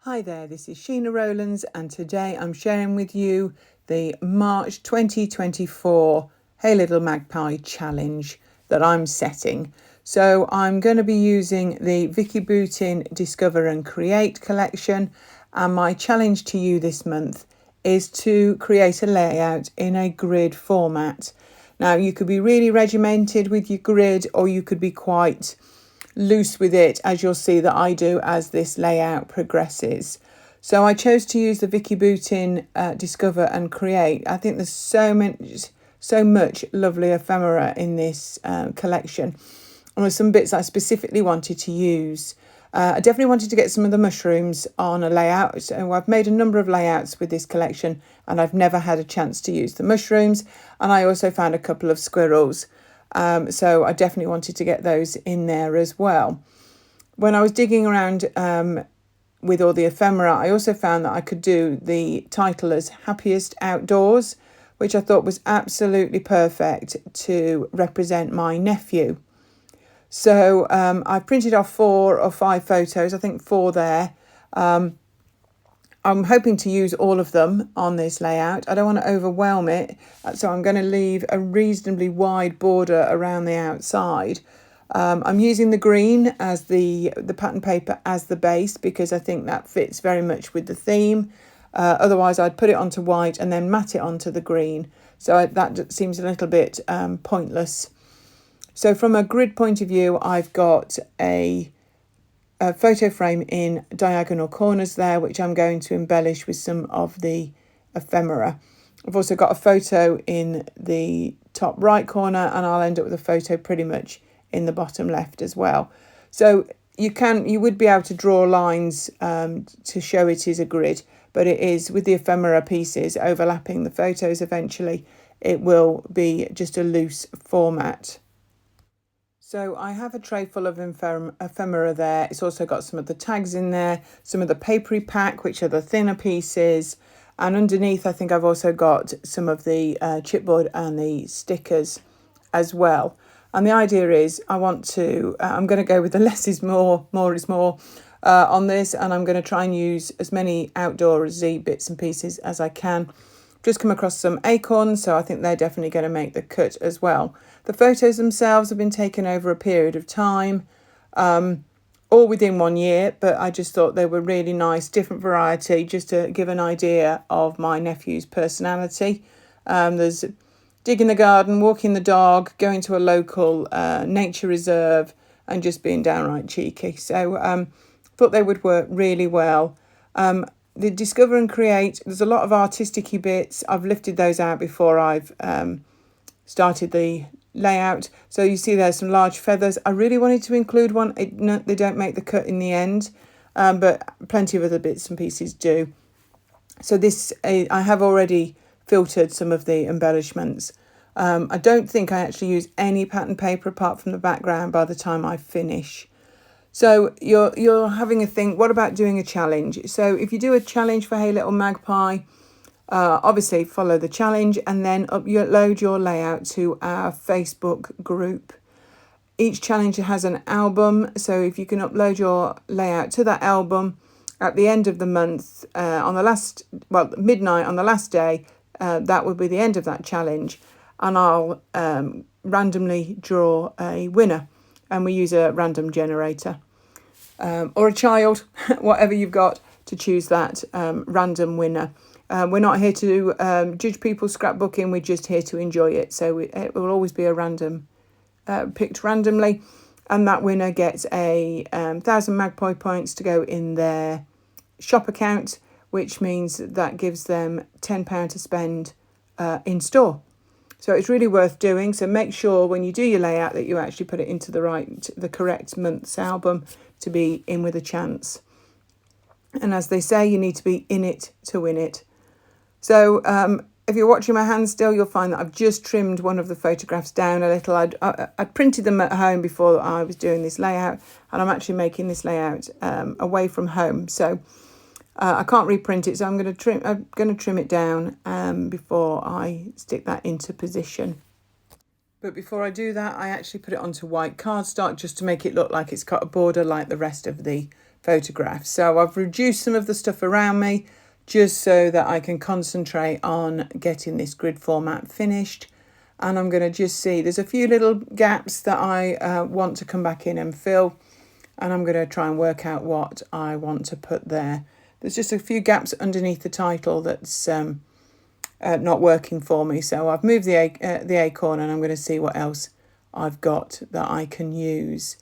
Hi there, this is Sheena Rowlands and today I'm sharing with you the March 2024 Hey Little Magpie challenge that I'm setting. So I'm going to be using the Vicki Boutin Discover and Create collection, and my challenge to you this month is to create a layout in a grid format. Now you could be really regimented with your grid, or you could be quite loose with it, as you'll see that I do as this layout progresses. So I chose to use the Vicki Boutin Discover and Create. I think there's so much lovely ephemera in this collection. And there's some bits I specifically wanted to use. I definitely wanted to get some of the mushrooms on a layout. So I've made a number of layouts with this collection and I've never had a chance to use the mushrooms. And I also found a couple of squirrels. So I definitely wanted to get those in there as well. When I was digging around with all the ephemera, I also found that I could do the title as Happiest Outdoors, which I thought was absolutely perfect to represent my nephew. So I printed off 4 or 5 photos, I think 4 there. I'm hoping to use all of them on this layout. I don't want to overwhelm it, so I'm going to leave a reasonably wide border around the outside. I'm using the green as the pattern paper as the base because I think that fits very much with the theme. Otherwise, I'd put it onto white and then mat it onto the green. So that seems a little bit pointless. So from a grid point of view, I've got a photo frame in diagonal corners there, which I'm going to embellish with some of the ephemera. I've also got a photo in the top right corner, and I'll end up with a photo pretty much in the bottom left as well. So you would be able to draw lines to show it is a grid, but it is with the ephemera pieces overlapping the photos eventually, it will be just a loose format. So I have a tray full of ephemera there. It's also got some of the tags in there, some of the papery pack, which are the thinner pieces. And underneath, I think I've also got some of the chipboard and the stickers as well. And the idea is I'm going to go with the less is more is more on this. And I'm going to try and use as many outdoorsy bits and pieces as I can. Just come across some acorns, so I think they're definitely going to make the cut as well. The photos themselves have been taken over a period of time, all within 1 year, but I just thought they were really nice, different variety, just to give an idea of my nephew's personality. There's digging the garden, walking the dog, going to a local nature reserve, and just being downright cheeky. So thought they would work really well. The Discover and Create, there's a lot of artistic-y bits. I've lifted those out before I've started the layout. So you see there's some large feathers. I really wanted to include one. They don't make the cut in the end, but plenty of other bits and pieces do. So I have already filtered some of the embellishments. I don't think I actually use any pattern paper apart from the background by the time I finish. So you're having a think, what about doing a challenge? So if you do a challenge for Hey Little Magpie, obviously follow the challenge and then upload your layout to our Facebook group. Each challenge has an album, so if you can upload your layout to that album at the end of the month, midnight on the last day, that would be the end of that challenge, and I'll randomly draw a winner. And we use a random generator or a child, whatever you've got, to choose that random winner. We're not here to judge people's scrapbooking, we're just here to enjoy it. So it will always be a random, picked randomly. And that winner gets 1,000 Magpie points to go in their shop account, which means that gives them £10 to spend in store. So it's really worth doing. So make sure when you do your layout that you actually put it into the correct month's album to be in with a chance. And as they say, you need to be in it to win it. So if you're watching my hand still, you'll find that I've just trimmed one of the photographs down a little. I'd printed them at home before I was doing this layout, and I'm actually making this layout away from home. So I can't reprint it, so I'm going to trim it down before I stick that into position. But before I do that, I actually put it onto white cardstock just to make it look like it's got a border like the rest of the photographs. So I've reduced some of the stuff around me just so that I can concentrate on getting this grid format finished. And I'm going to just see, there's a few little gaps that I want to come back in and fill. And I'm going to try and work out what I want to put there. There's just a few gaps underneath the title that's not working for me. So I've moved the acorn, and I'm going to see what else I've got that I can use.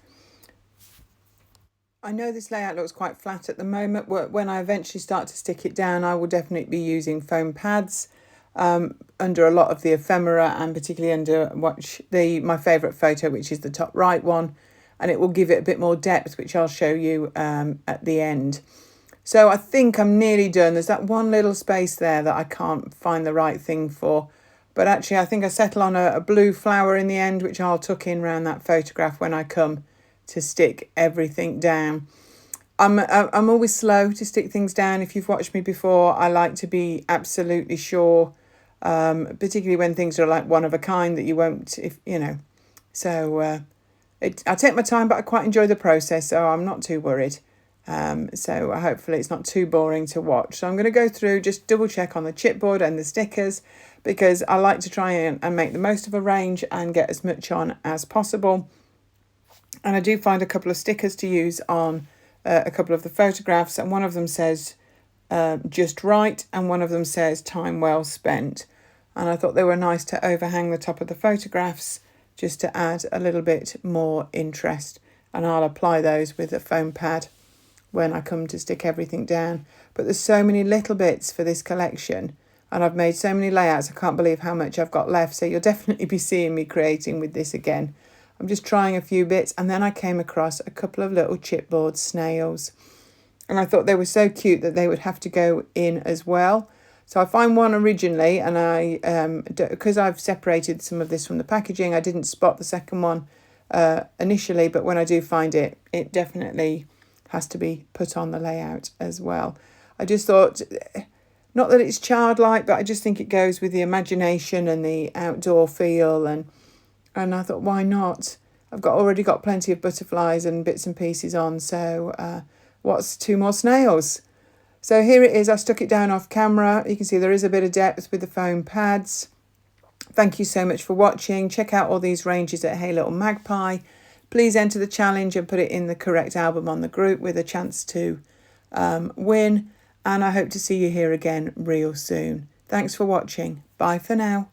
I know this layout looks quite flat at the moment. When I eventually start to stick it down, I will definitely be using foam pads under a lot of the ephemera, and particularly under my favourite photo, which is the top right one, and it will give it a bit more depth, which I'll show you at the end. So I think I'm nearly done. There's that one little space there that I can't find the right thing for. But actually, I think I settle on a blue flower in the end, which I'll tuck in around that photograph when I come to stick everything down. I'm always slow to stick things down. If you've watched me before, I like to be absolutely sure, particularly when things are like one of a kind that you won't, So I take my time, but I quite enjoy the process, so I'm not too worried. So hopefully it's not too boring to watch. So I'm going to go through, just double check on the chipboard and the stickers, because I like to try and make the most of a range and get as much on as possible. And I do find a couple of stickers to use on a couple of the photographs, and one of them says just right, and one of them says time well spent. And I thought they were nice to overhang the top of the photographs just to add a little bit more interest. And I'll apply those with a foam pad when I come to stick everything down. But there's so many little bits for this collection, and I've made so many layouts, I can't believe how much I've got left. So you'll definitely be seeing me creating with this again. I'm just trying a few bits, and then I came across a couple of little chipboard snails, and I thought they were so cute that they would have to go in as well. So I found one originally, and I because I've separated some of this from the packaging, I didn't spot the second one initially, but when I do find it, it definitely has to be put on the layout as well. I just thought, not that it's childlike, but I just think it goes with the imagination and the outdoor feel, and I thought, why not? I've already got plenty of butterflies and bits and pieces on, so what's two more snails? So here it is. I stuck it down off camera. You can see there is a bit of depth with the foam pads. Thank you so much for watching. Check out all these ranges at Hey Little Magpie. Please enter the challenge and put it in the correct album on the group with a chance to win. And I hope to see you here again real soon. Thanks for watching. Bye for now.